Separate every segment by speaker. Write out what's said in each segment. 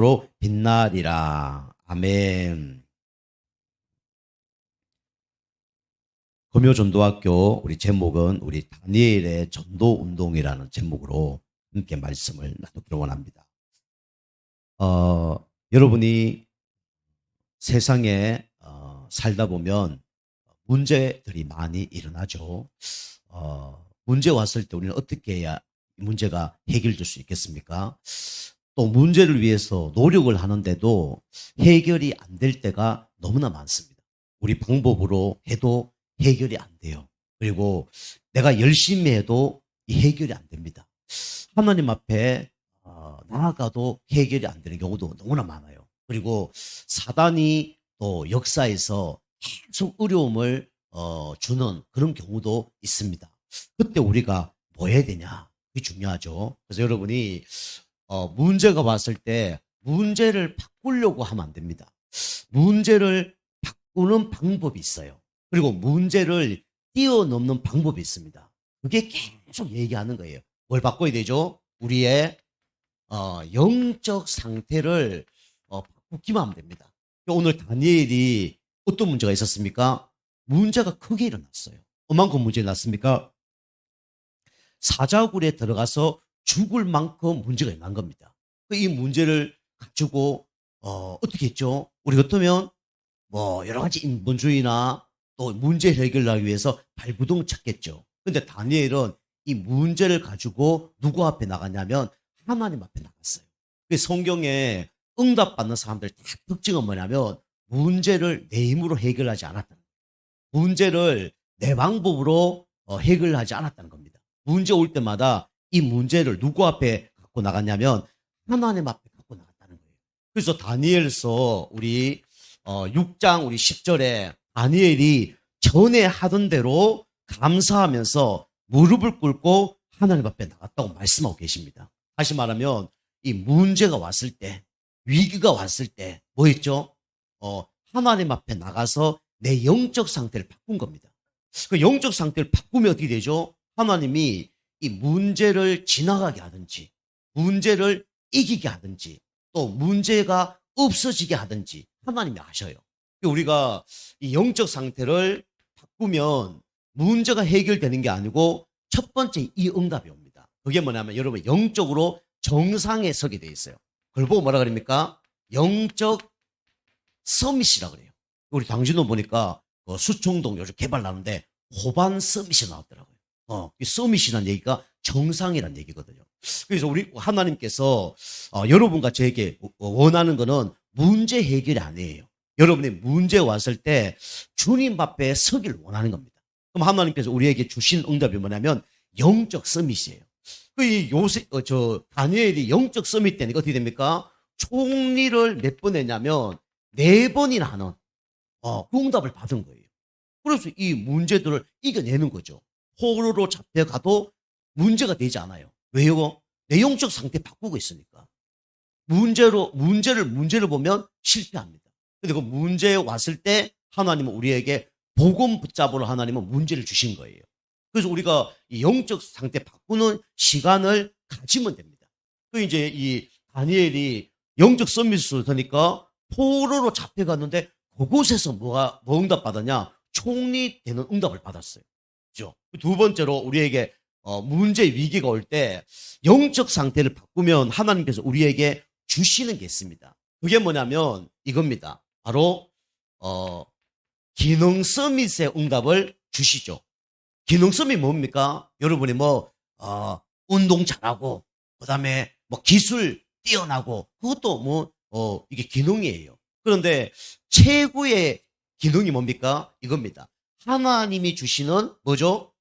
Speaker 1: 로 빛나리라. 아멘. 금요전도학교 우리 제목은 우리 다니엘의 전도운동이라는 제목으로 함께 말씀을 나누기를 원합니다. 여러분이 세상에 살다 보면 문제들이 많이 일어나죠. 문제 왔을 때 우리는 어떻게 해야 문제가 해결될 수 있겠습니까? 또 문제를 위해서 노력을 하는데도 해결이 안 될 때가 너무나 많습니다. 우리 방법으로 해도 해결이 안 돼요. 그리고 내가 열심히 해도 이 해결이 안 됩니다. 하나님 앞에 나아가도 해결이 안 되는 경우도 너무나 많아요. 그리고 사단이 또 역사에서 계속 어려움을 주는 그런 경우도 있습니다. 그때 우리가 뭐 해야 되냐? 그게 중요하죠. 그래서 여러분이 문제가 왔을 때 문제를 바꾸려고 하면 안 됩니다. 문제를 바꾸는 방법이 있어요. 그리고 문제를 뛰어넘는 방법이 있습니다. 그게 계속 얘기하는 거예요. 뭘 바꿔야 되죠? 우리의 영적 상태를 바꾸기만 하면 됩니다. 오늘 다니엘이 어떤 문제가 있었습니까? 문제가 크게 일어났어요. 얼만큼 문제가 났습니까? 사자굴에 들어가서 죽을 만큼 문제가 일어난 겁니다. 이 문제를 가지고 어떻게 했죠? 우리 같으면 뭐 여러 가지 인본주의나 또 문제 해결하기 위해서 발부동을 찾겠죠. 근데 다니엘은 이 문제를 가지고 누구 앞에 나갔냐면 하나님 앞에 나갔어요. 성경에 응답받는 사람들 다 특징은 뭐냐면 문제를 내 힘으로 해결하지 않았다는 거예요. 문제를 내 방법으로 해결하지 않았다는 겁니다. 문제 올 때마다 이 문제를 누구 앞에 갖고 나갔냐면 하나님 앞에 갖고 나갔다는 거예요. 그래서 다니엘서 우리 6장 우리 10절에 다니엘이 전에 하던 대로 감사하면서 무릎을 꿇고 하나님 앞에 나갔다고 말씀하고 계십니다. 다시 말하면 이 문제가 왔을 때, 위기가 왔을 때 뭐 했죠? 하나님 앞에 나가서 내 영적 상태를 바꾼 겁니다. 그 영적 상태를 바꾸면 어떻게 되죠? 하나님이 이 문제를 지나가게 하든지 문제를 이기게 하든지 또 문제가 없어지게 하든지 하나님이 하셔요. 우리가 이 영적 상태를 바꾸면 문제가 해결되는 게 아니고 첫 번째 이 응답이 옵니다. 그게 뭐냐면 여러분 영적으로 정상에 서게 돼 있어요. 그걸 보고 뭐라 그럽니까? 영적 서밋이라 그래요. 우리 당신도 보니까 수청동 요즘 개발하는데 호반 서밋이 나왔더라고요. 이 서밋이라는 얘기가 정상이라는 얘기거든요. 그래서 우리 하나님께서 여러분과 저에게 원하는 거는 문제 해결이 아니에요. 여러분이 문제 왔을 때 주님 앞에 서기를 원하는 겁니다. 그럼 하나님께서 우리에게 주신 응답이 뭐냐면 영적 서밋이에요. 다니엘이 영적 서밋 때니까 어떻게 됩니까? 총리를 몇 번 했냐면 4번이나 하는 그 응답을 받은 거예요. 그래서 이 문제들을 이겨내는 거죠. 포로로 잡혀가도 문제가 되지 않아요. 왜요? 내 영적 상태 바꾸고 있으니까. 문제를 보면 실패합니다. 근데 그 문제 왔을 때 하나님은 우리에게 복음 붙잡으러 하나님은 문제를 주신 거예요. 그래서 우리가 이 영적 상태 바꾸는 시간을 가지면 됩니다. 그 이제 이 다니엘이 영적 서밋을 하니까 포로로 잡혀갔는데 그곳에서 뭐 응답 받았냐? 총리 되는 응답을 받았어요. 그죠? 두 번째로 우리에게 문제 위기가 올 때 영적 상태를 바꾸면 하나님께서 우리에게 주시는 게 있습니다. 그게 뭐냐면 이겁니다. 바로 기능 서밋의 응답을 주시죠. 기능 서밋 뭡니까? 여러분이 운동 잘하고 그다음에 기술 뛰어나고 그것도 이게 기능이에요. 그런데 최고의 기능이 뭡니까? 이겁니다. 하나님이 주시는 뭐죠?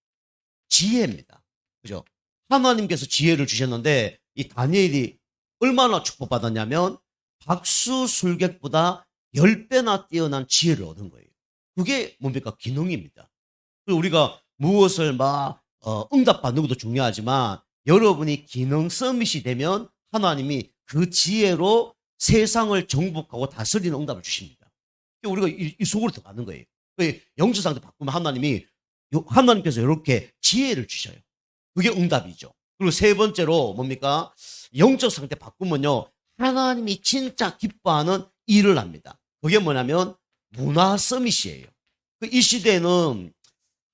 Speaker 1: 지혜입니다. 그죠? 하나님께서 지혜를 주셨는데 이 다니엘이 얼마나 축복받았냐면 박수술객보다 10배나 뛰어난 지혜를 얻은 거예요. 그게 뭡니까? 기능입니다. 우리가 무엇을 응답받는 것도 중요하지만 여러분이 기능 서밋이 되면 하나님이 그 지혜로 세상을 정복하고 다스리는 응답을 주십니다. 우리가 이 속으로 들어가는 거예요. 영적 상태 바꾸면 하나님께서 이렇게 지혜를 주셔요. 그게 응답이죠. 그리고 세 번째로 뭡니까? 영적 상태 바꾸면요. 하나님이 진짜 기뻐하는 일을 합니다. 그게 뭐냐면 문화 서밋이에요. 이 시대에는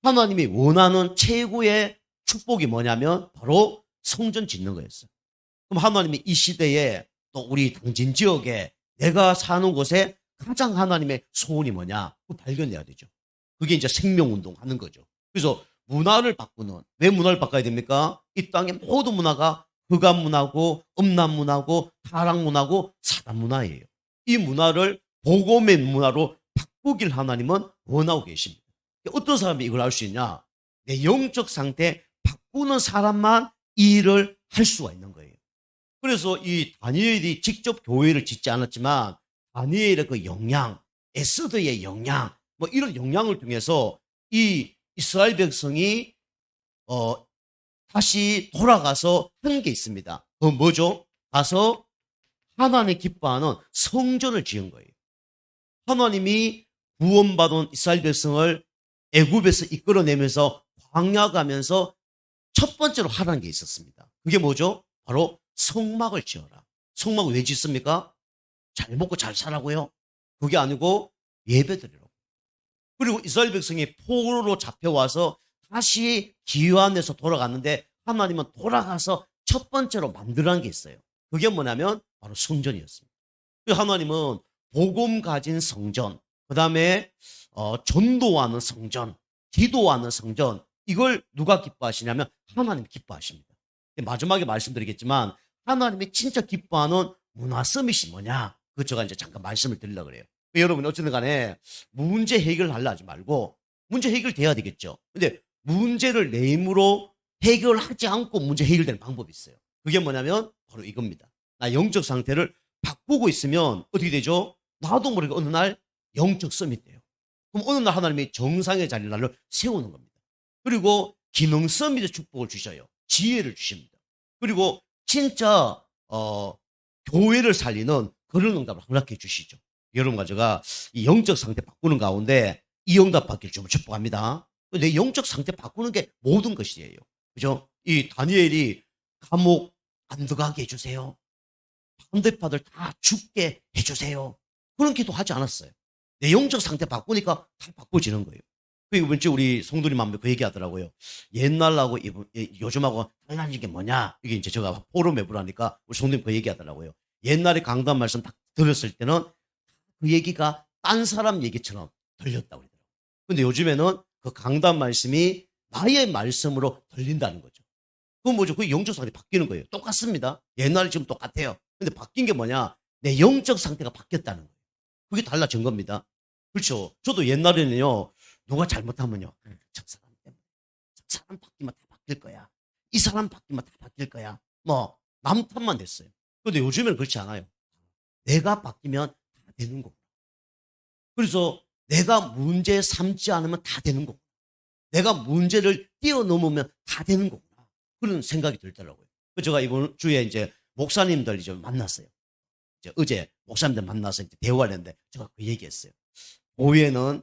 Speaker 1: 하나님이 원하는 최고의 축복이 뭐냐면 바로 성전 짓는 거였어요. 그럼 하나님이 이 시대에 또 우리 당진 지역에 내가 사는 곳에 가장 하나님의 소원이 뭐냐? 그거 발견해야 되죠. 그게 이제 생명운동 하는 거죠. 그래서 문화를 바꾸는, 왜 문화를 바꿔야 됩니까? 이 땅의 모든 문화가 흑암 문화고, 음란 문화고, 타락 문화고, 사단 문화예요. 이 문화를 복음의 문화로 바꾸길 하나님은 원하고 계십니다. 어떤 사람이 이걸 할 수 있냐? 내 영적 상태 바꾸는 사람만 이 일을 할 수가 있는 거예요. 그래서 이 다니엘이 직접 교회를 짓지 않았지만 다니엘의 그 역량, 에스더의 역량, 뭐 이런 역량을 통해서 이 이스라엘 백성이 다시 돌아가서 한 게 있습니다. 그 뭐죠? 가서 하나님 기뻐하는 성전을 지은 거예요. 하나님이 구원받은 이스라엘 백성을 애굽에서 이끌어내면서 광야 가면서 첫 번째로 하라는 게 있었습니다. 그게 뭐죠? 바로 성막을 지어라. 성막을 왜 짓습니까? 잘 먹고 잘 살라고요? 그게 아니고 예배드리라고. 그리고 이스라엘 백성이 포로로 잡혀와서 다시 기환에서 돌아갔는데 하나님은 돌아가서 첫 번째로 만들어낸 게 있어요. 그게 뭐냐면 바로 성전이었습니다. 하나님은 복음 가진 성전, 그 다음에 전도하는 성전, 기도하는 성전, 이걸 누가 기뻐하시냐면 하나님 기뻐하십니다. 마지막에 말씀드리겠지만 하나님이 진짜 기뻐하는 문화 서밋이 뭐냐? 그거 제가 이제 잠깐 말씀을 드리려고 그래요. 여러분 어쨌든 간에 문제 해결하려 하지 말고 문제 해결돼야 되겠죠. 근데 문제를 내 힘으로 해결하지 않고 문제 해결되는 방법이 있어요. 그게 뭐냐면 바로 이겁니다. 나 영적 상태를 바꾸고 있으면 어떻게 되죠? 나도 모르게 어느 날 영적 서밋 돼요. 그럼 어느 날 하나님이 정상의 자리를 나를 세우는 겁니다. 그리고 기능 서밋의 축복을 주셔요. 지혜를 주십니다. 그리고 진짜 교회를 살리는 그런 응답을 허락해 주시죠. 여러분과 제가 이 영적 상태 바꾸는 가운데 이 응답 받기를 좀 축복합니다. 내 영적 상태 바꾸는 게 모든 것이에요. 그죠? 이 다니엘이 감옥 안 들어가게 해주세요. 반대파들 다 죽게 해주세요. 그런 기도 하지 않았어요. 내 영적 상태 바꾸니까 다 바꿔지는 거예요. 이번 주 우리 성도님 한번 그 얘기하더라고요. 옛날하고 요즘하고 달라진 게 뭐냐? 이게 이제 제가 포럼에 보라니까 우리 성도님 그 얘기하더라고요. 옛날에 강단 말씀 딱 들었을 때는 그 얘기가 딴 사람 얘기처럼 들렸다고 그러더라고요. 근데 요즘에는 그 강단 말씀이 나의 말씀으로 들린다는 거죠. 그건 뭐죠? 그 영적 상태 바뀌는 거예요. 똑같습니다. 옛날에 지금 똑같아요. 근데 바뀐 게 뭐냐? 내 영적 상태가 바뀌었다는 거예요. 그게 달라진 겁니다. 그렇죠. 저도 옛날에는요, 누가 잘못하면요, 저 사람 때문에, 저 사람 바뀌면 다 바뀔 거야. 이 사람 바뀌면 다 바뀔 거야. 뭐, 남 탓만 됐어요. 근데 요즘에는 그렇지 않아요. 내가 바뀌면 다 되는 거고. 그래서 내가 문제 삼지 않으면 다 되는 거고. 내가 문제를 뛰어넘으면 다 되는 거구나. 그런 생각이 들더라고요. 제가 이번 주에 이제 목사님들 이제 만났어요. 이제 어제 목사님들 만나서 이제 대화를 했는데 제가 그 얘기했어요. 교회는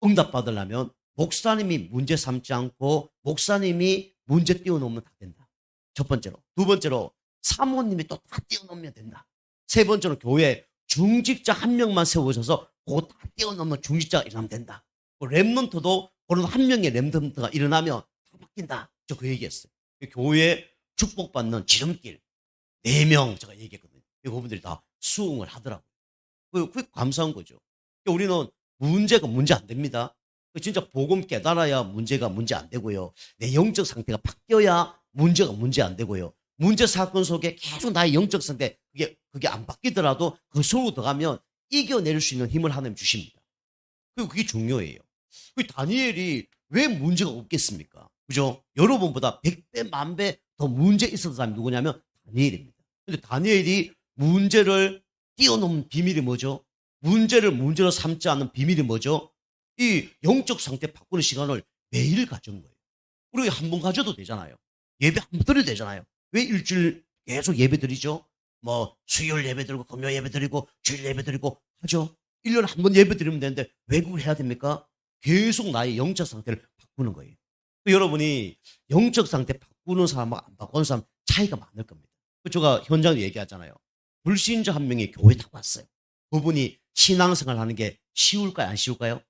Speaker 1: 응답 받으려면 목사님이 문제 삼지 않고 목사님이 문제 뛰어넘으면 다 된다. 첫 번째로. 두 번째로 사모님이 또 다 뛰어넘으면 된다. 세 번째로 교회 중직자 한 명만 세워져서 그거 다 뛰어넘는 중직자가 일어나면 된다. 랩런트도 그런 한 명의 랩런트가 일어나면 다 바뀐다. 저 그 얘기했어요. 교회 축복받는 지름길 4명 제가 얘기했거든요. 그분들이 다 수긍을 하더라고요. 그게 감사한 거죠. 우리는 문제가 문제 안 됩니다. 진짜 복음 깨달아야 문제가 문제 안 되고요. 내 영적 상태가 바뀌어야 문제가 문제 안 되고요. 문제 사건 속에 계속 나의 영적 상태 그게 안 바뀌더라도 그 속으로 들어가면 이겨낼 수 있는 힘을 하나님 주십니다. 그리고 그게 중요해요. 다니엘이 왜 문제가 없겠습니까? 그죠? 여러분보다 100배, 10,000배 더 문제 있었던 사람이 누구냐면 다니엘입니다. 근데 다니엘이 문제를 뛰어넘은 비밀이 뭐죠? 문제를 문제로 삼지 않는 비밀이 뭐죠? 이 영적 상태 바꾸는 시간을 매일 가진 거예요. 우리 한 번 가져도 되잖아요. 예배 한 번 드려도 되잖아요. 왜 일주일 계속 예배 드리죠? 뭐 수요일 예배 드리고 금요일 예배 드리고 주일 예배 드리고 하죠. 1년에 한 번 예배 드리면 되는데 왜 그걸 해야 됩니까? 계속 나의 영적 상태를 바꾸는 거예요. 여러분이 영적 상태 바꾸는 사람하고 안 바꾸는 사람 차이가 많을 겁니다. 제가 현장에 얘기하잖아요. 불신자 한 명이 교회 딱 왔어요. 그분이 신앙생활 하는 게 쉬울까요? 안 쉬울까요?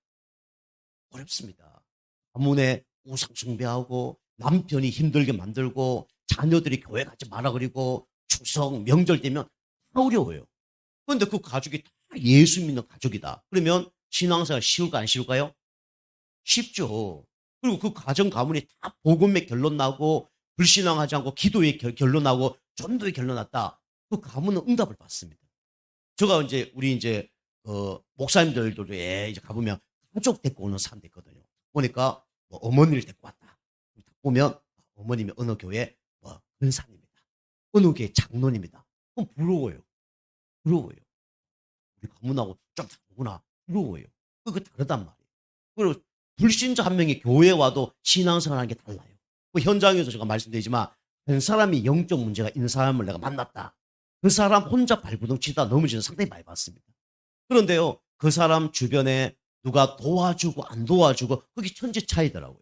Speaker 1: 어렵습니다. 가문에 우상 숭배하고 남편이 힘들게 만들고 자녀들이 교회 가지 마라 그리고 추석 명절 되면 다 어려워요. 그런데 그 가족이 다 예수 믿는 가족이다. 그러면 신앙생활 쉬울까 안 쉬울까요? 쉽죠. 그리고 그 가정 가문이 다 복음의 결론 나고 불신앙하지 않고 기도의 결론 나고 전도의 결론 났다. 그 가문은 응답을 받습니다. 제가 이제 우리 이제 목사님들도 이제 가보면 가족 데리고 오는 사람도 있거든요. 보니까 뭐 어머니를 데리고 왔다. 보면 어머님이 어느 교회 뭐 권사님이다. 어느 교회 장로님이다. 그럼 부러워요. 부러워요. 우리 가문하고 좀 다르구나. 부러워요. 그거 다르단 말이에요. 그리고 불신자 한 명이 교회에 와도 신앙생활 하는 게 달라요. 그 현장에서 제가 말씀드리지만 한 사람이 영적 문제가 있는 사람을 내가 만났다. 그 사람 혼자 발구덩 치다 넘어지는 상당히 많이 봤습니다. 그런데요, 그 사람 주변에 누가 도와주고 안 도와주고 그게 천지 차이더라고요.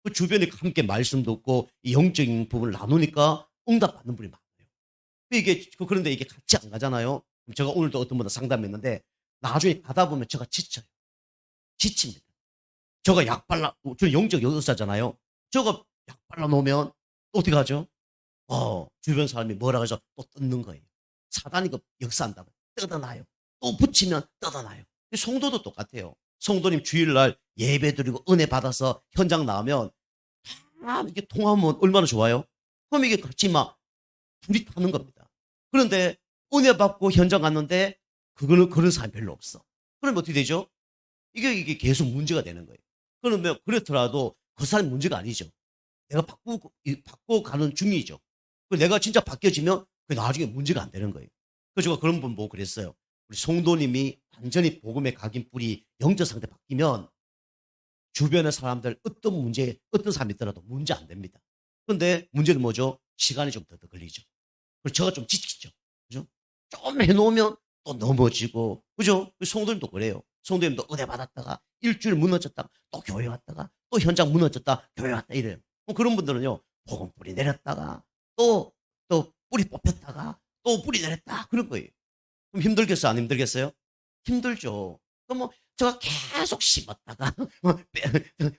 Speaker 1: 그 주변에 함께 말씀 듣고 이 영적인 부분을 나누니까 응답받는 분이 많아요. 그런데 이게 같이 안 가잖아요. 제가 오늘도 어떤 분과 상담했는데 나중에 가다 보면 제가 지쳐요. 지칩니다. 저가 저는 영적 의사잖아요. 저거 약 발라놓으면 어떻게 하죠? 주변 사람이 뭐라 해서 또 뜯는 거예요. 사단이 그 역사한다고 뜯어놔요. 또 붙이면 뜯어놔요. 성도도 똑같아요. 성도님 주일날 예배 드리고 은혜 받아서 현장 나오면 이게 통하면 얼마나 좋아요? 그럼 이게 같이 막 불이 타는 겁니다. 그런데 은혜 받고 현장 갔는데 그런 사람이 별로 없어. 그러면 어떻게 되죠? 이게 계속 문제가 되는 거예요. 그러면 그렇더라도 그 사람이 문제가 아니죠. 내가 바꾸고 가는 중이죠. 내가 진짜 바뀌어지면 그게 나중에 문제가 안 되는 거예요. 그래서 제가 그런 분 보고 그랬어요. 우리 성도님이 완전히 복음의 각인 뿌리 영적 상태 바뀌면 주변의 사람들 어떤 사람이 있더라도 문제 안 됩니다. 그런데 문제는 뭐죠? 시간이 좀 더 걸리죠. 그래서 제가 좀 지치죠. 그죠? 좀 해놓으면 또 넘어지고, 그죠? 성도님도 그래요. 성도님도 은혜 받았다가 일주일 무너졌다가 또 교회 왔다가 또 현장 무너졌다 교회 왔다 이래요. 그런 분들은요, 복음 뿌리 내렸다가 또 뿌리 뽑혔다가 또 뿌리 내렸다 그런 거예요. 그럼 힘들겠어요? 안 힘들겠어요? 힘들죠. 그럼 뭐 제가 계속 심었다가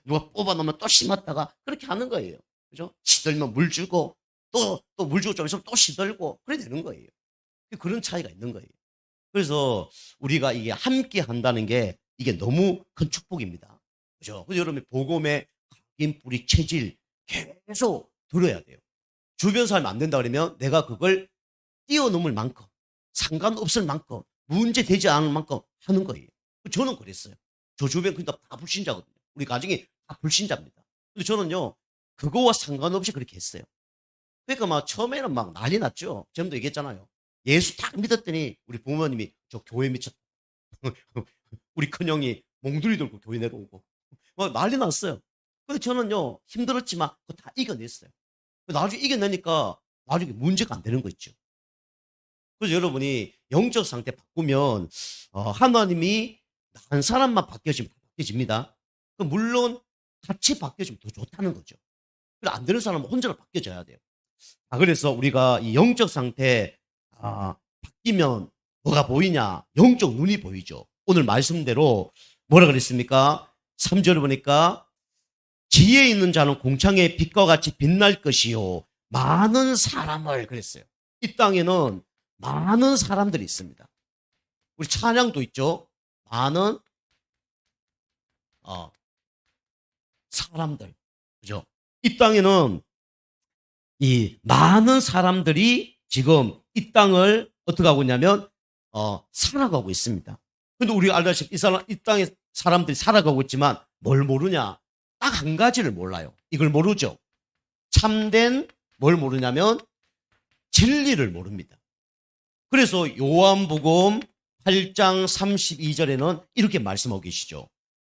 Speaker 1: 누가 뽑아놓으면 또 심었다가 그렇게 하는 거예요. 그죠? 시들면 물 주고 또 물 주고 좀 있으면 또 시들고 그래 되는 거예요. 그런 차이가 있는 거예요. 그래서 우리가 이게 함께 한다는 게 이게 너무 큰 축복입니다. 그죠? 그래서 여러분이 복음의 각인 뿌리 체질 계속 들어야 돼요. 주변 사람이 안 된다 그러면 내가 그걸 뛰어넘을 만큼 상관없을 만큼 문제되지 않을 만큼 하는 거예요. 저는 그랬어요. 저 주변 그러니까 다 불신자거든요. 우리 가정이 다 불신자입니다. 근데 저는요 그거와 상관없이 그렇게 했어요. 그러니까 막 처음에는 막 난리 났죠. 지금도 얘기했잖아요. 예수 딱 믿었더니 우리 부모님이 저 교회 미쳤다. 우리 큰형이 몽둥이 들고 교회 내려오고 막 난리 났어요. 근데 저는요 힘들었지만 그거 다 이겨냈어요. 나중에 이겨내니까 나중에 문제가 안 되는 거 있죠. 그래서 여러분이 영적 상태 바꾸면 하나님이 한 사람만 바뀌어지면 바뀌어집니다. 물론 같이 바뀌어지면 더 좋다는 거죠. 그래서 안 되는 사람은 혼자로 바뀌어져야 돼요. 그래서 우리가 이 영적 상태 바뀌면 뭐가 보이냐? 영적 눈이 보이죠. 오늘 말씀대로 뭐라 그랬습니까? 3절을 보니까 지혜 있는 자는 공창의 빛과 같이 빛날 것이요. 많은 사람을 그랬어요. 이 땅에는 많은 사람들이 있습니다. 우리 찬양도 있죠. 많은 사람들. 그죠? 이 땅에는 이 많은 사람들이 지금 이 땅을 어떻게 하고 있냐면 살아가고 있습니다. 근데 우리가 알다시피 이 땅에 사람들이 살아가고 있지만 뭘 모르냐? 딱 한 가지를 몰라요. 이걸 모르죠. 참된 뭘 모르냐면 진리를 모릅니다. 그래서 요한복음 8장 32절에는 이렇게 말씀하고 계시죠.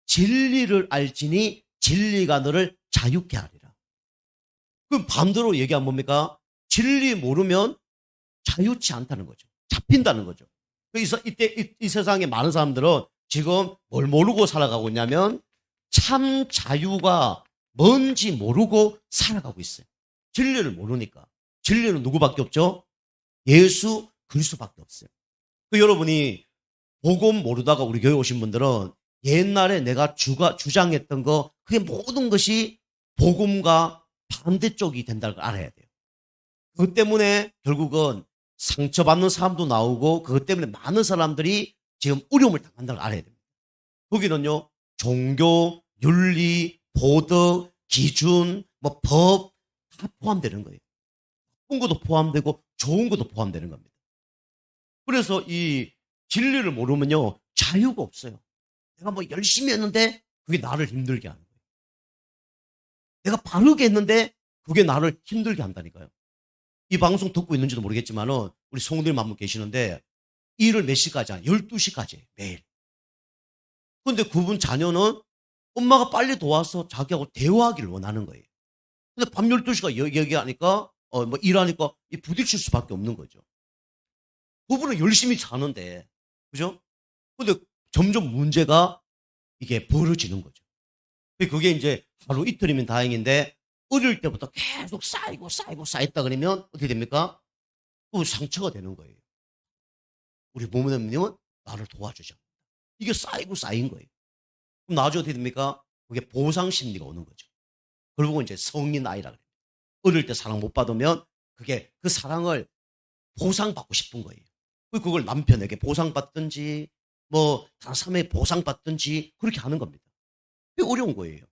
Speaker 1: 진리를 알지니 진리가 너를 자유케 하리라. 그럼 반대로 얘기하면 뭡니까? 진리 모르면 자유치 않다는 거죠. 잡힌다는 거죠. 그래서 이 세상에 많은 사람들은 지금 뭘 모르고 살아가고 있냐면 참 자유가 뭔지 모르고 살아가고 있어요. 진리를 모르니까. 진리는 누구밖에 없죠? 예수 그럴 수밖에 없어요. 그 여러분이 복음 모르다가 우리 교회 오신 분들은 옛날에 내가 주장했던 거 그게 모든 것이 복음과 반대쪽이 된다는 걸 알아야 돼요. 그것 때문에 결국은 상처받는 사람도 나오고 그것 때문에 많은 사람들이 지금 어려움을 당한다는 걸 알아야 됩니다. 거기는요. 종교, 윤리, 도덕, 기준, 뭐 법 다 포함되는 거예요. 나쁜 것도 포함되고 좋은 것도 포함되는 겁니다. 그래서 이 진리를 모르면요. 자유가 없어요. 내가 뭐 열심히 했는데 그게 나를 힘들게 하는 거예요. 내가 바르게 했는데 그게 나를 힘들게 한다니까요. 이 방송 듣고 있는지도 모르겠지만은 우리 성도님 한 분 계시는데 일을 몇 시까지 하냐? 12시까지 해요, 매일. 근데 그분 자녀는 엄마가 빨리 도와서 자기하고 대화하기를 원하는 거예요. 근데 밤 12시가 얘기하니까 뭐 일하니까 부딪힐 수밖에 없는 거죠. 그분은 열심히 자는데 그죠? 근데 점점 문제가 이게 벌어지는 거죠. 그게 이제 하루 이틀이면 다행인데 어릴 때부터 계속 쌓였다 그러면 어떻게 됩니까? 그 상처가 되는 거예요. 우리 부모님은 나를 도와주지 않는다. 이게 쌓인 거예요. 그럼 나중에 어떻게 됩니까? 그게 보상 심리가 오는 거죠. 결국은 이제 성인 아이라 그래요. 어릴 때 사랑 못 받으면 그게 그 사랑을 보상받고 싶은 거예요. 그걸 남편에게 보상받든지 뭐 다른 사람에게 보상받든지 그렇게 하는 겁니다. 그게 어려운 거예요.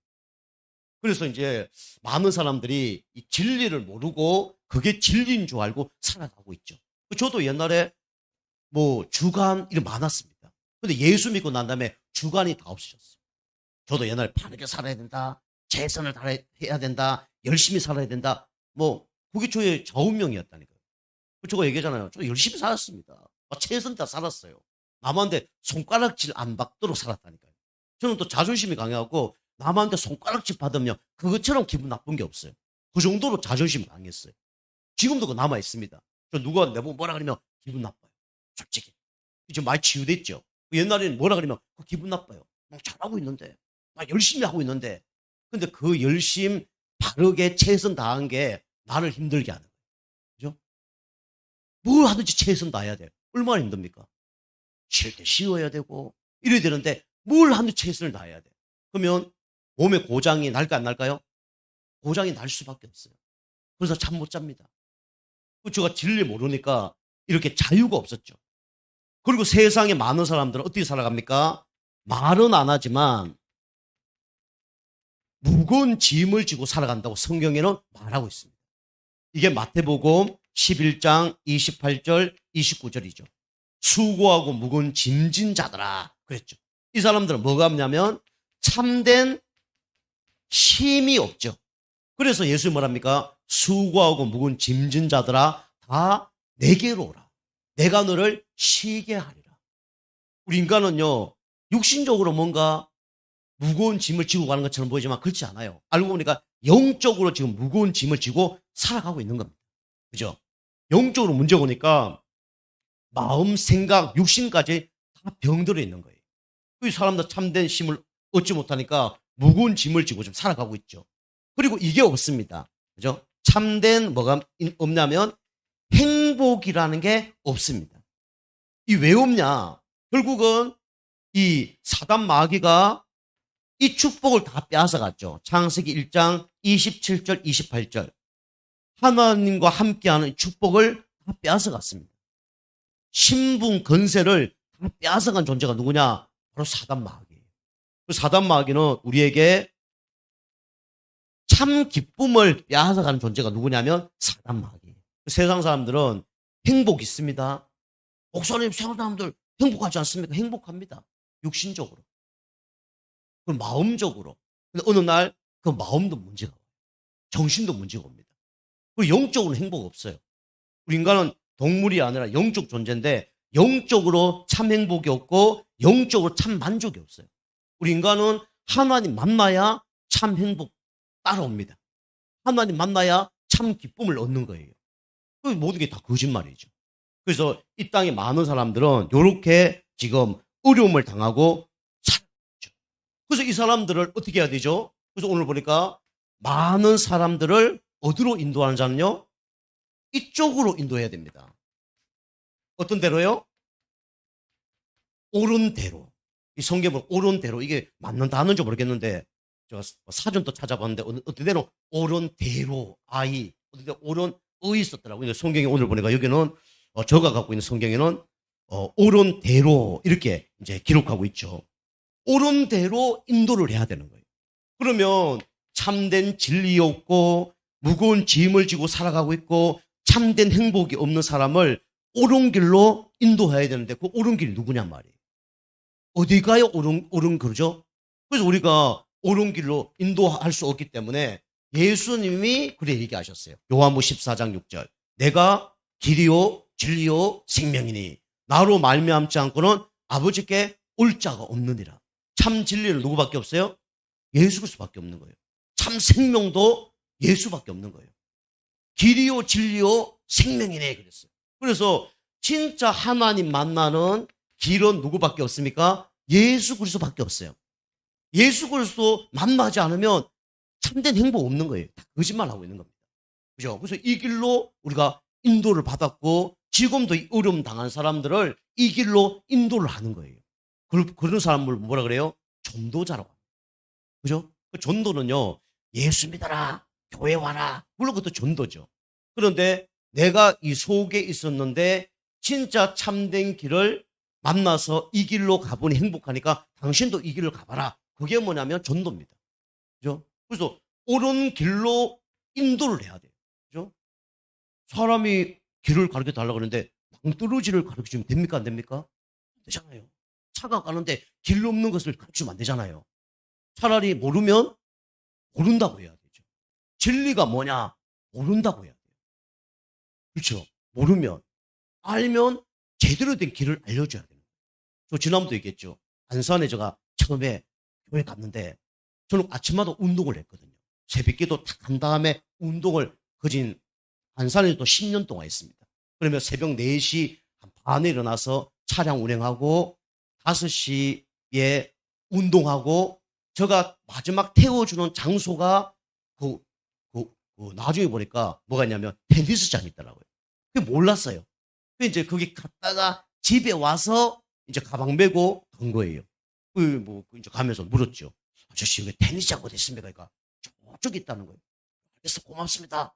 Speaker 1: 그래서 이제 많은 사람들이 이 진리를 모르고 그게 진리인 줄 알고 살아가고 있죠. 저도 옛날에 뭐 주간 이런 많았습니다. 근데 예수 믿고 난 다음에 주간이 다 없어졌어요. 저도 옛날에 바르게 살아야 된다. 최선을 다해야 된다. 열심히 살아야 된다. 뭐 그게 저의 좌우명이었다니까요. 제가 얘기하잖아요. 저 열심히 살았습니다. 최선 다 살았어요. 남한테 손가락질 안 받도록 살았다니까요. 저는 또 자존심이 강해갖고 남한테 손가락질 받으면 그것처럼 기분 나쁜 게 없어요. 그 정도로 자존심이 강했어요. 지금도 그 남아 있습니다. 저 누가 내보고 뭐라 그러면 기분 나빠요. 솔직히. 이제 많이 치유됐죠. 옛날에는 뭐라 그러면 기분 나빠요. 막 잘하고 있는데. 막 열심히 하고 있는데. 근데 그 열심 바르게 최선 다한 게 나를 힘들게 하는 거예요. 그죠? 뭘 하든지 최선 다해야 돼요. 얼마나 힘듭니까? 쉴 때 쉬어야 되고 이래야 되는데 뭘 하든지 최선을 다해야 돼요. 그러면 몸에 고장이 날까 안 날까요? 고장이 날 수밖에 없어요. 그래서 잠 못 잡니다. 제가 진리 모르니까 이렇게 자유가 없었죠. 그리고 세상에 많은 사람들은 어떻게 살아갑니까? 말은 안 하지만 무거운 짐을 지고 살아간다고 성경에는 말하고 있습니다. 이게 마태복음 11장 28절 29절이죠. 수고하고 무거운 짐진 자들아 그랬죠. 이 사람들은 뭐가 없냐면 참된 힘이 없죠. 그래서 예수님 뭐랍니까? 수고하고 무거운 짐진 자들아 다 내게로 오라. 내가 너를 쉬게 하리라. 우리 인간은요. 육신적으로 뭔가 무거운 짐을 지고 가는 것처럼 보이지만 그렇지 않아요. 알고 보니까 영적으로 지금 무거운 짐을 지고 살아가고 있는 겁니다. 그죠? 영적으로 문제가 오니까 마음, 생각, 육신까지 다 병들어 있는 거예요. 이 사람들 참된 힘을 얻지 못하니까 무거운 짐을 지고 좀 살아가고 있죠. 그리고 이게 없습니다. 그죠? 참된 뭐가 없냐면 행복이라는 게 없습니다. 이 왜 없냐? 결국은 이 사단 마귀가 이 축복을 다 빼앗아갔죠. 창세기 1장 27절 28절 하나님과 함께하는 축복을 다 빼앗아갔습니다. 신분 권세를 다 빼앗아간 존재가 누구냐? 바로 사단 마귀예요. 그 사단 마귀는 우리에게 참 기쁨을 빼앗아가는 존재가 누구냐면 사단 마귀예요. 세상 사람들은 행복 있습니다. 목사님 세상 사람들 행복하지 않습니까? 행복합니다. 육신적으로. 그 마음적으로. 근데 어느 날 그 마음도 문제가 와요. 정신도 문제가 옵니다. 그리고 영적으로는 행복 없어요. 우리 인간은 동물이 아니라 영적 존재인데 영적으로 참 행복이 없고 영적으로 참 만족이 없어요. 우리 인간은 하나님 만나야 참 행복 따라옵니다. 하나님 만나야 참 기쁨을 얻는 거예요. 그 모든 게 다 거짓말이죠. 그래서 이 땅에 많은 사람들은 이렇게 지금 어려움을 당하고 살죠. 그래서 이 사람들을 어떻게 해야 되죠? 그래서 오늘 보니까 많은 사람들을 어디로 인도하는 자는요? 이쪽으로 인도해야 됩니다. 어떤 대로요? 옳은 대로. 이 성경은 옳은 대로. 이게 맞는 단어인지 모르겠는데 제가 사전도 찾아봤는데 어떤 대로 옳은 대로 아이 어떤 대로 옳은 의 썼더라고요. 근데 성경에 오늘 보니까 여기는 저가 갖고 있는 성경에는 옳은 대로 이렇게 이제 기록하고 있죠. 옳은 대로 인도를 해야 되는 거예요. 그러면 참된 진리 없고 무거운 짐을 지고 살아가고 있고 참된 행복이 없는 사람을 옳은 길로 인도해야 되는데 그 옳은 길이 누구냔 말이에요. 어디가요? 옳은 길이죠? 그래서 우리가 옳은 길로 인도할 수 없기 때문에 예수님이 그래 얘기하셨어요. 요한복음 14장 6절. 내가 길이요 진리요 생명이니 나로 말미암지 않고는 아버지께 올 자가 없느니라. 참 진리는 누구밖에 없어요? 예수 그리스도밖에 없는 거예요. 참 생명도 예수밖에 없는 거예요. 길이요 진리요 생명이네 그랬어요. 그래서 진짜 하나님 만나는 길은 누구밖에 없습니까? 예수 그리스도밖에 없어요. 예수 그리스도 만나지 않으면 참된 행복 없는 거예요. 다 거짓말하고 있는 겁니다. 그죠? 그래서 이 길로 우리가 인도를 받았고 지금도 이 어려움 당한 사람들을 이 길로 인도를 하는 거예요. 그런 사람을 뭐라 그래요? 전도자라고 합니다. 그죠? 그 전도는요, 예수 믿어라, 교회 와라, 물론 그것도 전도죠. 그런데 내가 이 속에 있었는데 진짜 참된 길을 만나서 이 길로 가보니 행복하니까 당신도 이 길로 가봐라. 그게 뭐냐면 전도입니다. 그죠? 그래서 옳은 길로 인도를 해야 돼요. 그죠? 사람이 길을 가르쳐 달라고 그러는데 낭떠러지를 가르쳐 주면 됩니까? 안 됩니까? 안 되잖아요. 차가 가는데 길 없는 것을 가르쳐 주면 안 되잖아요. 차라리 모르면 모른다고 해야 되죠. 진리가 뭐냐? 모른다고 해야 돼요. 그렇죠? 모르면. 알면 제대로 된 길을 알려줘야 돼요. 저 지난번도 얘기했죠. 안산에 제가 처음에 교회 갔는데 저는 아침마다 운동을 했거든요. 새벽기도 탁 한 다음에 운동을 거진 안산에도 10년 동안 했습니다. 그러면 새벽 4시 반에 일어나서 차량 운행하고 5시에 운동하고 제가 마지막 태워주는 장소가 나중에 보니까 뭐가 있냐면 테니스장이 있더라고요. 그게 몰랐어요. 이제 거기 갔다가 집에 와서 이제 가방 메고 간 거예요. 이제 가면서 물었죠. 아저씨, 여기 테니스장 어디 있습니까? 그러니까 저쪽에 있다는 거예요. 그래서 고맙습니다.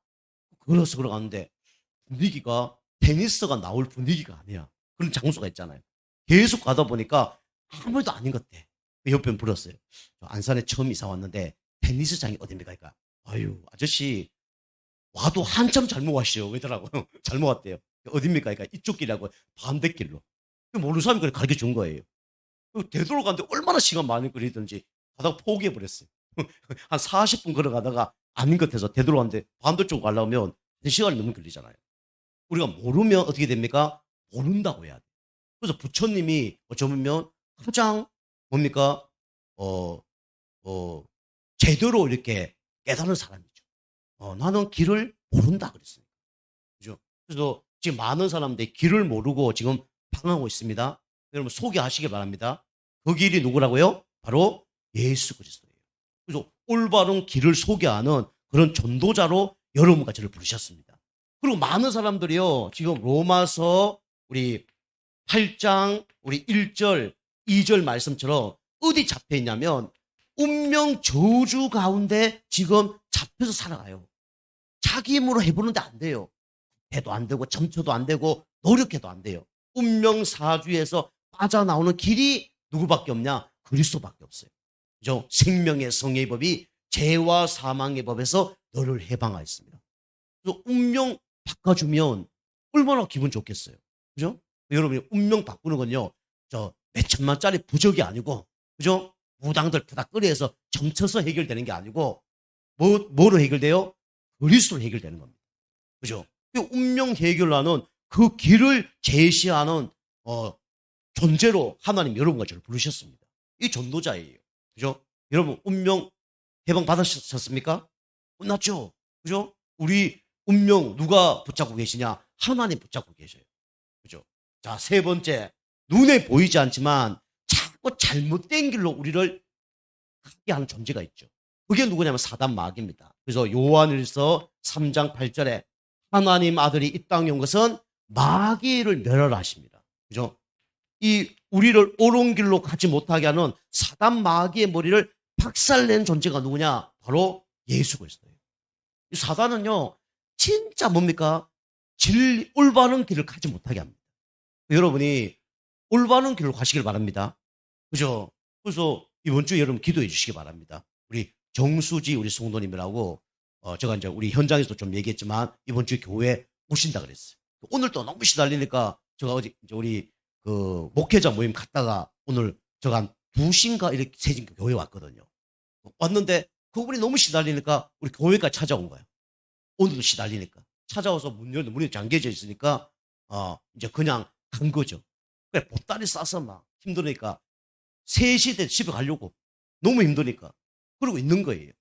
Speaker 1: 걸어서 걸어갔는데 분위기가 테니스가 나올 분위기가 아니야. 그런 장소가 있잖아요. 계속 가다 보니까 아무도 아닌 것 같아. 옆에 물었어요. 안산에 처음 이사 왔는데 테니스장이 어딥니까? 그러니까 아유, 아저씨 와도 한참 잘못 왔시오. 그러더라고요. 잘못 왔대요. 어딥니까? 그러니까 이쪽 길이라고 반대길로. 모르는 사람이 그걸 가르쳐 준 거예요. 되돌아가는데 얼마나 시간 많이 걸리든지 가다가 포기해버렸어요. 한 40분 걸어가다가 아닌 것 같아서 되돌아갔는데 반대쪽으로 가려면 1시간이 넘게 걸리잖아요. 우리가 모르면 어떻게 됩니까? 모른다고 해야 돼요. 그래서 부처님이 어쩌면 가장 뭡니까? 제대로 이렇게 깨달은 사람이죠. 나는 길을 모른다 그랬어요. 그죠? 그래서 지금 많은 사람들이 길을 모르고 지금 방황하고 있습니다. 여러분 소개하시기 바랍니다. 그 길이 누구라고요? 바로 예수 그리스도예요. 그래서 올바른 길을 소개하는 그런 전도자로 여러분과 저를 부르셨습니다. 그리고 많은 사람들이요, 지금 로마서 우리 8장 우리 1절, 2절 말씀처럼 어디 잡혀 있냐면 운명 저주 가운데 지금 잡혀서 살아가요. 자기 힘으로 해보는데 안 돼요. 해도 안 되고 점쳐도 안 되고 노력해도 안 돼요. 운명 사주에서 빠져나오는 길이 누구밖에 없냐? 그리스도밖에 없어요. 그죠? 생명의 성의 법이 죄와 사망의 법에서 너를 해방하였습니다. 그래서 운명 바꿔주면 얼마나 기분 좋겠어요. 그죠? 여러분이 운명 바꾸는 건요, 몇 천만짜리 부적이 아니고, 그죠? 무당들 부닥거리에서 점쳐서 해결되는 게 아니고, 뭐로 해결돼요? 그리스도로 해결되는 겁니다. 그죠? 운명 해결하는 그 길을 제시하는, 존재로 하나님 여러분과 저를 부르셨습니다. 이 전도자예요. 그죠? 여러분, 운명 해방 받으셨습니까? 끝났죠? 그죠? 우리 운명 누가 붙잡고 계시냐? 하나님 붙잡고 계셔요. 그죠? 자, 세 번째. 눈에 보이지 않지만 자꾸 잘못된 길로 우리를 가게 하는 존재가 있죠. 그게 누구냐면 사단 마귀입니다. 그래서 요한일서 3장 8절에 하나님 아들이 이 땅에 온 것은 마귀를 멸하라 하십니다. 그죠? 이 우리를 옳은 길로 가지 못하게 하는 사단 마귀의 머리를 박살낸 존재가 누구냐? 바로 예수 그리스도예요. 이 사단은요, 진짜 뭡니까? 올바른 길을 가지 못하게 합니다. 여러분이 올바른 길로 가시길 바랍니다. 그죠? 그래서 이번 주에 여러분 기도해 주시기 바랍니다. 우리 정수지 우리 성도님이라고, 제가 이제 우리 현장에서도 좀 얘기했지만, 이번 주에 교회 오신다 그랬어요. 오늘 또 너무 시달리니까, 제가 어제 이제 우리 그 목회자 모임 갔다가 오늘 제가 한 2시인가 이렇게 세진 교회 왔거든요. 왔는데 그분이 너무 시달리니까 우리 교회까지 찾아온 거예요. 오늘도 시달리니까. 찾아와서 문 열는데 문이 잠겨져 있으니까, 이제 그냥 간 거죠. 그래, 보따리 싸서 막 힘드니까 3시 때 집에 가려고. 너무 힘드니까. 그러고 있는 거예요.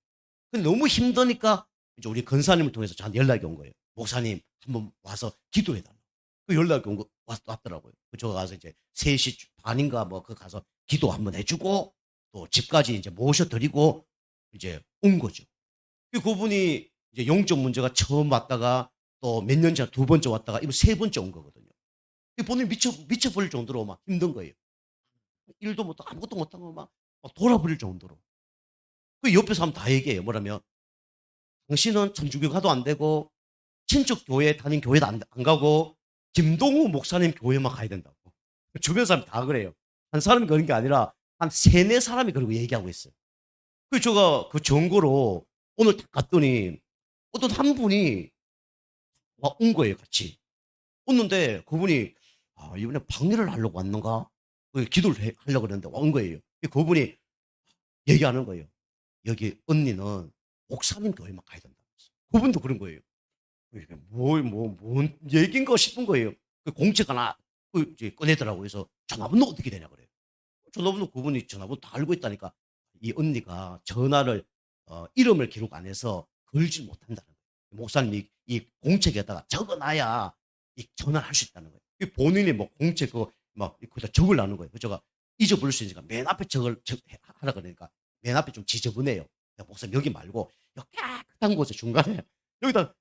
Speaker 1: 근데 너무 힘드니까 이제 우리 권사님을 통해서 저한테 연락이 온 거예요. 목사님, 한번 와서 기도해달라고. 그 연락이 왔더라고요. 제가 가서 이제 3시 반인가 뭐 그 가서 기도 한번 해주고 또 집까지 이제 모셔드리고 이제 온 거죠. 그분이 이제 영적 문제가 처음 왔다가 또 몇 년 전에 2번째 왔다가 이번 3번째 온 거거든요. 본인이 미쳐버릴 정도로 막 힘든 거예요. 일도 못하고 아무것도 못하고 막 돌아버릴 정도로. 그 옆에 사람 다 얘기해요. 뭐라면, 당신은 천주교 가도 안 되고 친척 교회 다닌 교회도 안 가고 김동우 목사님 교회만 가야 된다고. 주변 사람이 다 그래요. 한 사람이 그런 게 아니라 한 3-4사람이 그러고 얘기하고 있어요. 그래서 제가 그 정보로 오늘 딱 갔더니 어떤 한 분이 온 거예요, 같이. 왔는데 그분이, 이번에 방해를 하려고 왔는가? 기도를 하려고 그랬는데 온 거예요. 그분이 얘기하는 거예요. 여기 언니는 목사님 교회만 가야 된다고 했어요. 그분도 그런 거예요. 이게 뭔 얘기인가 싶은 거예요. 그 공책 하나 이제 꺼내더라고요. 그래서 전화번호 어떻게 되냐 그래요. 전화번호 그분이 전화번호 다 알고 있다니까. 이 언니가 전화를, 이름을 기록 안 해서 걸지 못한다는 거예요. 목사님이 이 공책에다가 적어놔야 이 전화를 할 수 있다는 거예요. 본인이 뭐 공책 그거 막 거기다 적으려는 거예요. 제가 잊어버릴 수 있으니까 맨 앞에 하라 그러니까 맨 앞에 좀 지저분해요. 목사님 여기 말고 여기 깨끗한 곳에 중간에 여기다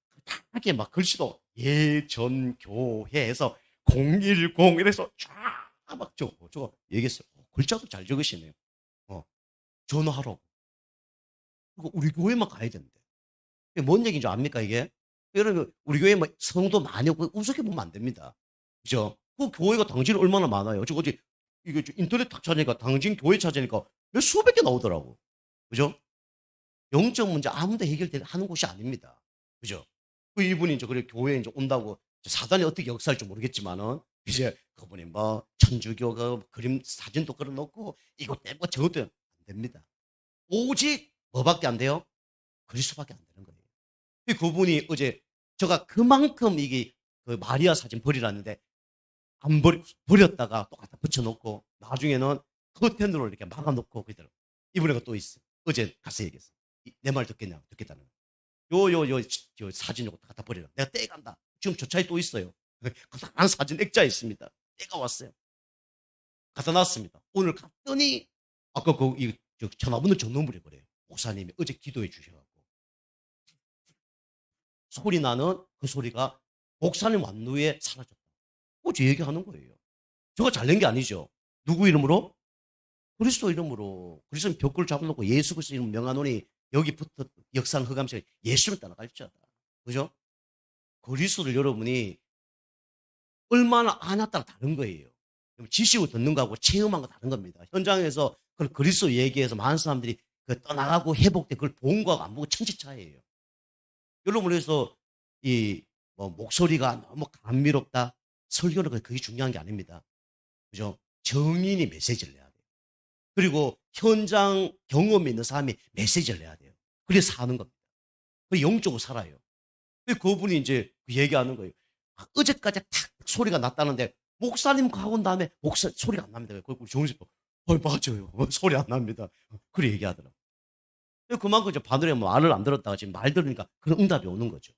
Speaker 1: 하게 막 글씨도 예전교회에서 010 이래서 쫙 막 저거 얘기했어요. 글자도 잘 적으시네요. 전화하라고. 그리고 우리 교회만 가야 된대. 이게 뭔 얘기인 줄 압니까, 이게? 여러분, 우리 교회 뭐 성도 많이 없고 우습게 보면 안 됩니다. 그죠? 그 교회가 당진 얼마나 많아요. 저 어제 이거 인터넷 딱 찾으니까 당진 교회 찾으니까 몇 수백 개 나오더라고. 그죠? 영적 문제 아무도 해결하는 곳이 아닙니다. 그죠? 그 이분이 이제 그래 교회에 이제 온다고 사단이 어떻게 역사할지 모르겠지만은 이제 그분이 뭐 천주교 그 그림 사진도 걸어놓고 이것 때문에 저것 때문에 안 됩니다. 오직 뭐밖에 안 돼요? 그리스도밖에 안 되는 거예요. 그분이 어제 제가 그만큼 이게 그 마리아 사진 버리라는데 안 버렸다가 또 갖다 붙여놓고 나중에는 커튼으로 이렇게 막아놓고 그러더라고요. 이분이가 또 있어. 어제 가서 얘기했어. 내 말 듣겠냐고 듣겠다는 거. 요 사진 요거 갖다 버리라. 내가 떼간다. 지금 저 차에 또 있어요. 한 사진 액자에 있습니다. 떼가 왔어요. 갖다 놨습니다. 오늘 갔더니 아까 전화번호 적는분이 그래요. 목사님이 어제 기도해 주셔가지고 소리 나는 그 소리가 목사님 완루에 사라졌다. 어제 얘기하는 거예요. 저가 잘 낸 게 아니죠. 누구 이름으로? 그리스도 이름으로. 그리스도는 벽굴 잡아놓고 예수 그리스도 이름 명하노니 여기부터 역상 흑암시 예수를 따라갈지어다. 그죠? 그리스도를 여러분이 얼마나 아냐따라 다른 거예요. 지식으로 듣는 거하고 체험한 거 다른 겁니다. 현장에서 그 그리스도 얘기해서 많은 사람들이 떠나가고 회복돼 그걸 본 거하고 안 보고 천지차이예요. 여러분 그래서 목소리가 너무 감미롭다. 설교는 그게 중요한 게 아닙니다. 그죠? 정인이 메시지를 내야 돼요. 그리고 현장 경험이 있는 사람이 메시지를 내야 돼요. 그래서 사는 겁니다. 그 영적으로 살아요. 그분이 이제 얘기하는 거예요. 어제까지 탁 소리가 났다는데 목사님 가고 온 다음에 소리가 안 납니다. 그리고 정신도 맞아요. 소리 안 납니다. 그래 얘기하더라고요. 그만큼 이제 바늘에 말을 안 들었다가 지금 말 들으니까 그런 응답이 오는 거죠.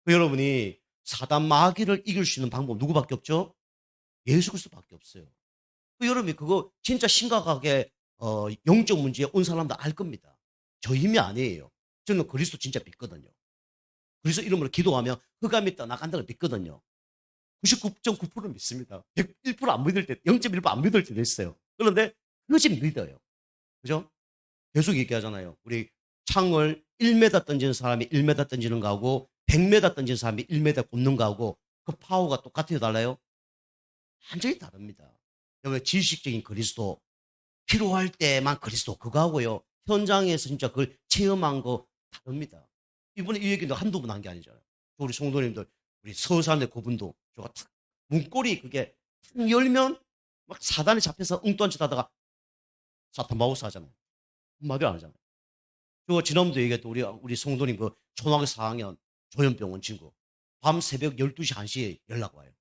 Speaker 1: 여러분이 사단 마귀를 이길 수 있는 방법 누구밖에 없죠? 예수 그리스도밖에 없어요. 여러분이 그거 진짜 심각하게 영적 문제에 온 사람도 알 겁니다. 저 힘이 아니에요. 저는 그리스도 진짜 믿거든요. 그래서 이름으로 기도하면 흑암이 떠나간다고 믿거든요. 99.9% 믿습니다. 100%안 믿을 때, 0.1%안 믿을 때도 있어요. 그런데 그것이 믿어요. 그죠? 계속 얘기하잖아요. 우리 창을 1m 던지는 사람이 1m 던지는 거하고 100m 던지는 사람이 1m 굽는 거하고 그 파워가 똑같아요, 달라요? 완전히 다릅니다. 여러분, 지식적인 그리스도, 필요할 때만 그리스도 그거하고요. 현장에서 진짜 그걸 체험한 거 다릅니다. 이번에 이 얘기도 한두 번 한 게 아니잖아요. 우리 성도님들, 우리 서산의 그분도 저가 탁 문고리 그게 탁 열면 막 사단에 잡혀서 엉뚱한 짓 하다가 사탄 마우스 하잖아요. 한마디 안 하잖아요. 저 지난번도 얘기했던 우리 성도님 그 초등학교 4학년 조현병원 친구 밤 새벽 12시 1시에 연락 와요.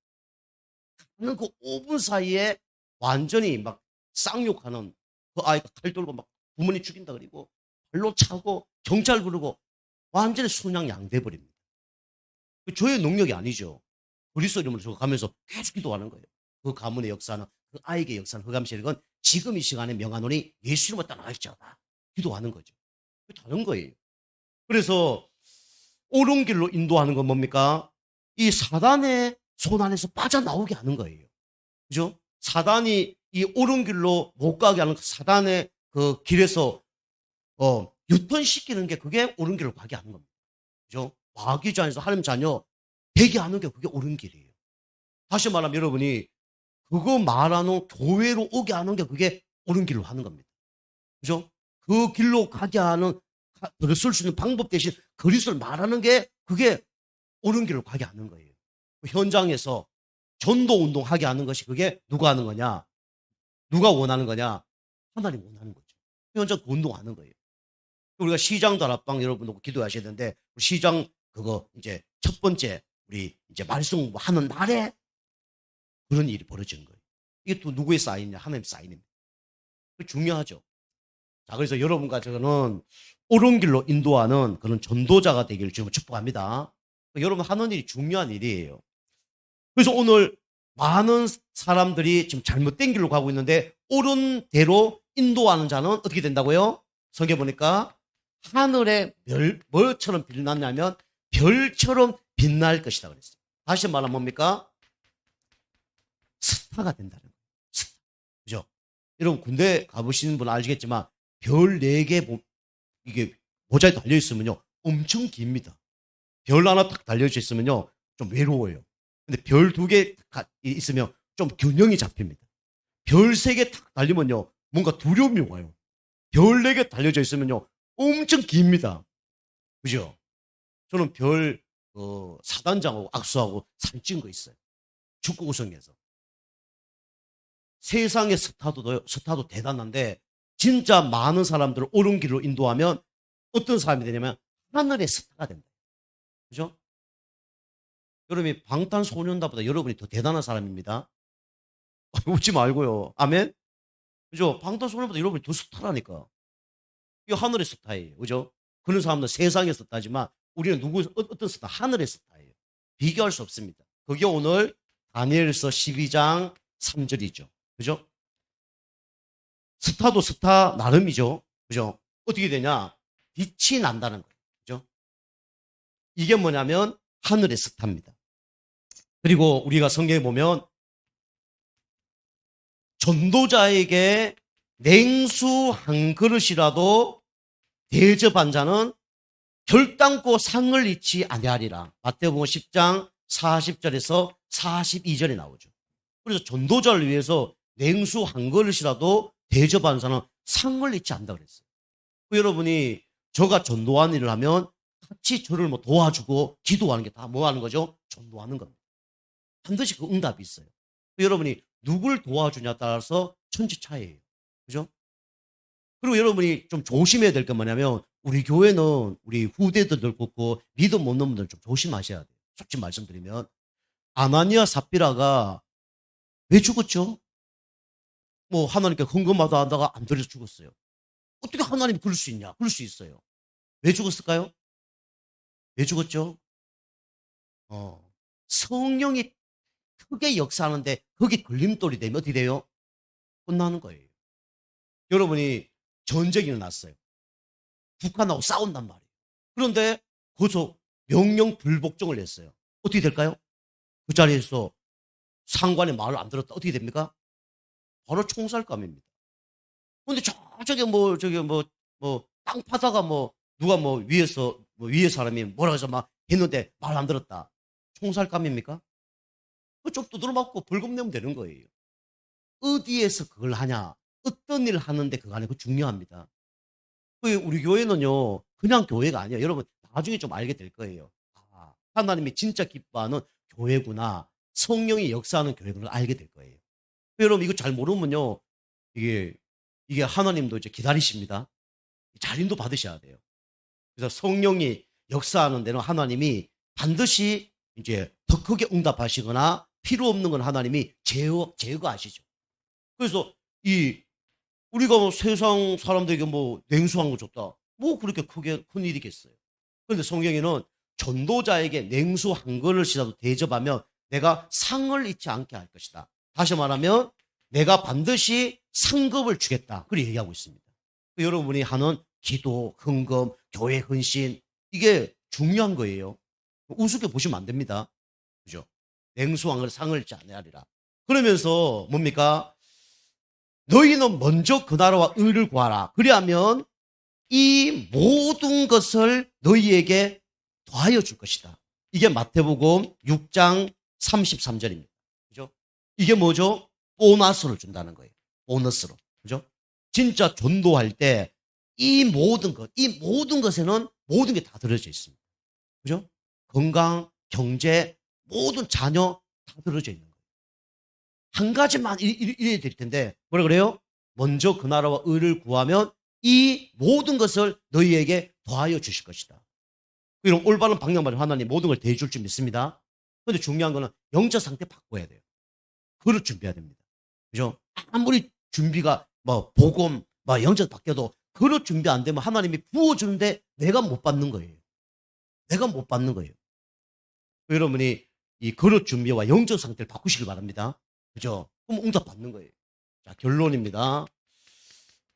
Speaker 1: 그 5분 사이에 완전히 막 쌍욕하는 그 아이가 칼 들고 막 부모님 죽인다 그리고 발로 차고 경찰 부르고 완전히 순양 양돼 버립니다. 저의 능력이 아니죠. 그리스도 이름으로 저거 가면서 계속 기도하는 거예요. 그 가문의 역사는 그 아이의 역사는 흑암세력은 지금 이 시간에 명하노니 예수 이름으로 떠나갈지어다. 기도하는 거죠. 다른 거예요. 그래서 옳은 길로 인도하는 건 뭡니까? 이 사단의 손 안에서 빠져나오게 하는 거예요. 그죠? 사단이 이 옳은 길로 못 가게 하는 사단의 그 길에서 유턴시키는 게 그게 옳은 길로 가게 하는 겁니다. 그죠? 마귀자 안에서 하나님 자녀 되게 하는 게 그게 옳은 길이에요. 다시 말하면 여러분이 그거 말하는 교회로 오게 하는 게 그게 옳은 길로 하는 겁니다. 그죠? 그 길로 가게 하는 그를 쓸 수 있는 방법 대신 그리스도를 말하는 게 그게 옳은 길로 가게 하는 거예요. 현장에서 전도 운동하게 하는 것이 그게 누가 하는 거냐? 누가 원하는 거냐? 하나님 원하는 거죠. 현장 운동하는 거예요. 우리가 시장 다락방 여러분도 기도하셔야 되는데 시장 그거 이제 첫 번째 우리 이제 말씀 하는 날에 그런 일이 벌어지는 거예요. 이게 또 누구의 사인이냐? 하나님 사인입니다. 중요하죠. 자, 그래서 여러분과 저는 옳은 길로 인도하는 그런 전도자가 되기를 지금 축복합니다. 여러분 하는 일이 중요한 일이에요. 그래서 오늘 많은 사람들이 지금 잘못된 길로 가고 있는데 옳은 대로 인도하는 자는 어떻게 된다고요? 성경 보니까 하늘에 뭐처럼 빛났냐면 별처럼 빛날 것이다 그랬어요. 다시 말하면 뭡니까? 스타가 된다는 거예요. 스타. 그죠? 여러분 군대 가보시는 분 알겠지만 별 4개 이게 모자에 달려있으면요 엄청 깁니다. 별 하나 딱 달려져 있으면요 좀 외로워요. 근데 별 2개 있으면 좀 균형이 잡힙니다. 별 3개 딱 달리면요 뭔가 두려움이 와요. 별 4개 달려져 있으면요 엄청 깁니다. 그죠? 저는 별 사단장하고 악수하고 사진 찍은 거 있어요. 축구 우승에서. 세상의 스타도 대단한데 진짜 많은 사람들을 옳은 길로 인도하면 어떤 사람이 되냐면 하늘의 스타가 된다. 그죠? 여러분이 방탄소년단보다 여러분이 더 대단한 사람입니다. 웃지 말고요. 아멘? 그죠? 방탄소년단보다 여러분이 더 스타라니까. 이게 하늘의 스타예요. 그죠? 그런 사람은 세상의 스타지만 우리는 어떤 스타? 하늘의 스타예요. 비교할 수 없습니다. 그게 오늘 다니엘서 12장 3절이죠. 그죠? 스타도 스타 나름이죠. 그죠? 어떻게 되냐? 빛이 난다는 거예요. 그죠? 이게 뭐냐면 하늘의 스타입니다. 그리고 우리가 성경에 보면 전도자에게 냉수 한 그릇이라도 대접한 자는 결단코 상을 잃지 아니하리라. 마태복음 10장 40절에서 42절에 나오죠. 그래서 전도자를 위해서 냉수 한 그릇이라도 대접하는 자는 상을 잃지 않는다 그랬어요. 여러분이 저가 전도하는 일을 하면 같이 저를 뭐 도와주고 기도하는 게 다 뭐 하는 거죠? 전도하는 겁니다. 반드시 그 응답이 있어요. 여러분이 누굴 도와주냐에 따라서 천지차이예요. 그죠? 그리고 여러분이 좀 조심해야 될 게 뭐냐면 우리 교회는 우리 후대들도 그렇고 믿음 없는 분들 좀 조심하셔야 돼요. 솔직히 말씀드리면 아나니아 삽비라가 왜 죽었죠? 뭐 하나님께 헌금하다 하다가 안 들여서 죽었어요. 어떻게 하나님이 그럴 수 있냐? 그럴 수 있어요. 왜 죽었을까요? 왜 죽었죠? 성령이 크게 역사하는데 거기 걸림돌이 되면 어떻게 돼요? 혼나는 거예요. 여러분이 전쟁이 일어났어요. 북한하고 싸운단 말이에요. 그런데 거기서 명령 불복종을 했어요. 어떻게 될까요? 그 자리에서 상관의 말을 안 들었다. 어떻게 됩니까? 바로 총살감입니다. 근데 땅 파다가 누가 위에 사람이 뭐라 해서 막 했는데 말 안 들었다. 총살감입니까? 그쪽 두드러 맞고 벌금 내면 되는 거예요. 어디에서 그걸 하냐, 어떤 일을 하는데 그거 하냐, 그거 중요합니다. 우리 교회는요, 그냥 교회가 아니에요. 여러분, 나중에 좀 알게 될 거예요. 아, 하나님이 진짜 기뻐하는 교회구나, 성령이 역사하는 교회구나 알게 될 거예요. 여러분, 이거 잘 모르면요, 이게, 이게 하나님도 이제 기다리십니다. 잘 인도 받으셔야 돼요. 그래서 성령이 역사하는 데는 하나님이 반드시 이제 더 크게 응답하시거나 필요 없는 건 하나님이 제거하시죠. 그래서 우리가 세상 사람들에게 냉수한 거 줬다. 그렇게 큰 일이겠어요. 그런데 성경에는 전도자에게 냉수 한 그릇이라도 대접하면 내가 상을 잊지 않게 할 것이다. 다시 말하면 내가 반드시 상급을 주겠다. 그렇게 얘기하고 있습니다. 여러분이 하는 기도, 헌금, 교회 헌신, 이게 중요한 거예요. 우습게 보시면 안 됩니다. 그죠? 냉수한 그릇 상을 잊지 아니하리라. 그러면서 뭡니까? 너희는 먼저 그 나라와 의를 구하라. 그리하면 이 모든 것을 너희에게 더하여 줄 것이다. 이게 마태복음 6장 33절입니다. 그죠? 이게 뭐죠? 보너스를 준다는 거예요. 보너스로. 그죠? 진짜 전도할 때 이 모든 것에는 모든 게 다 들어져 있습니다. 그죠? 건강, 경제, 모든 자녀 다 들어져 있는 거예요. 한 가지만 이래야 될 텐데, 뭐라 그래요? 먼저 그 나라와 의를 구하면 이 모든 것을 너희에게 더하여 주실 것이다. 이런 올바른 방향 맞으면 하나님 모든 걸 대해줄 줄 믿습니다. 그런데 중요한 거는 영적 상태 바꿔야 돼요. 그걸 준비해야 됩니다. 그죠? 아무리 준비가 복음, 영적 바뀌어도 그릇 준비 안 되면 하나님이 부어주는데 내가 못 받는 거예요. 내가 못 받는 거예요. 여러분이 이 그릇 준비와 영적 상태를 바꾸시길 바랍니다. 그죠? 그럼 응답 받는 거예요. 자, 결론입니다.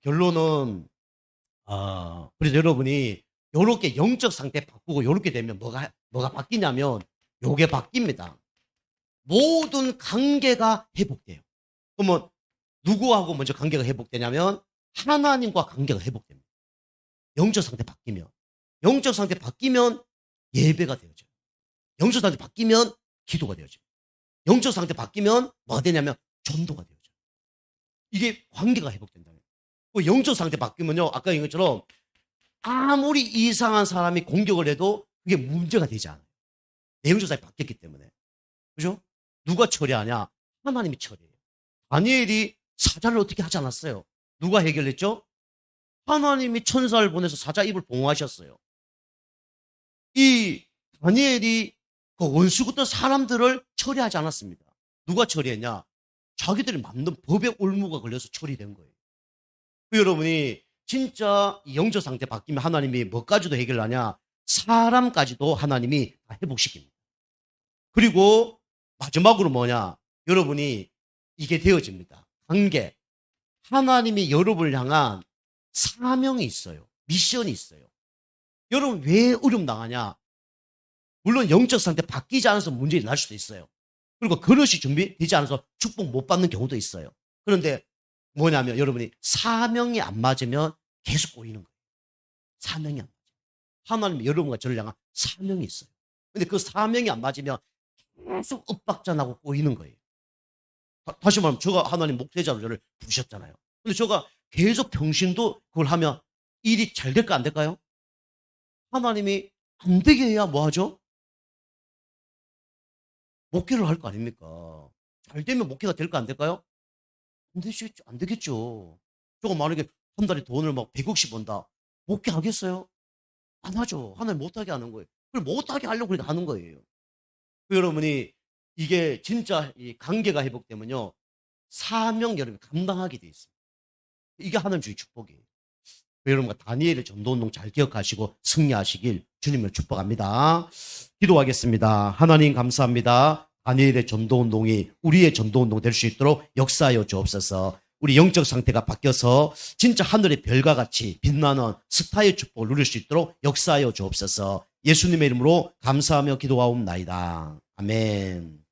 Speaker 1: 결론은, 그래서 여러분이 요렇게 영적 상태 바꾸고 요렇게 되면 뭐가 바뀌냐면 요게 바뀝니다. 모든 관계가 회복돼요. 그러면 누구하고 먼저 관계가 회복되냐면 하나님과 관계가 회복됩니다. 영적 상태 바뀌면. 영적 상태 바뀌면 예배가 되어져요. 영적 상태 바뀌면 기도가 되어져요. 영적 상태 바뀌면 뭐가 되냐면 전도가 되어져요. 이게 관계가 회복된다는 거예요. 영적 상태 바뀌면요, 아까 얘기한 것처럼 아무리 이상한 사람이 공격을 해도 그게 문제가 되지 않아요. 내 영적 상태 바뀌었기 때문에. 그죠? 누가 처리하냐? 하나님이 처리해요. 다니엘이 사자를 어떻게 하지 않았어요? 누가 해결했죠? 하나님이 천사를 보내서 사자 입을 봉하셨어요. 이 다니엘이 그 원수 같은 사람들을 처리하지 않았습니다. 누가 처리했냐? 자기들이 만든 법의 올무가 걸려서 처리된 거예요. 여러분이 진짜 영적 상태 바뀌면 하나님이 뭐까지도 해결하냐? 사람까지도 하나님이 다 회복시킵니다. 그리고 마지막으로 뭐냐? 여러분이 이게 되어집니다. 관계. 하나님이 여러분을 향한 사명이 있어요. 미션이 있어요. 여러분 왜 어려움 당하냐? 물론 영적 상태 바뀌지 않아서 문제 날 수도 있어요. 그리고 그릇이 준비되지 않아서 축복 못 받는 경우도 있어요. 그런데 뭐냐면 여러분이 사명이 안 맞으면 계속 꼬이는 거예요. 사명이 안 맞아요. 하나님이 여러분과 저를 향한 사명이 있어요. 근데 그 사명이 안 맞으면 계속 엇박자나고 꼬이는 거예요. 다시 말하면 제가 하나님 목회자로 저를 부르셨잖아요. 근데 제가 계속 평신도 그걸 하면 일이 잘 될까 안 될까요? 하나님이 안 되게 해야 뭐 하죠? 목회를 할 거 아닙니까? 잘 되면 목회가 될까 안 될까요? 안 되겠죠. 저거 만약에 한 달에 돈을 100억씩 번다. 목회하겠어요? 안 하죠. 하나님 못하게 하는 거예요. 그걸 못하게 하려고 그렇게 하는 거예요. 여러분이 이게 진짜 이 관계가 회복되면요, 사명 여러분이 감당하게 돼 있어요. 이게 하나님 주의 축복이에요. 여러분과 다니엘의 전도운동 잘 기억하시고 승리하시길 주님을 축복합니다. 기도하겠습니다. 하나님 감사합니다. 다니엘의 전도운동이 우리의 전도운동 될 수 있도록 역사하여 주옵소서. 우리 영적 상태가 바뀌어서 진짜 하늘의 별과 같이 빛나는 스타의 축복을 누릴 수 있도록 역사하여 주옵소서. 예수님의 이름으로 감사하며 기도하옵나이다. 아멘.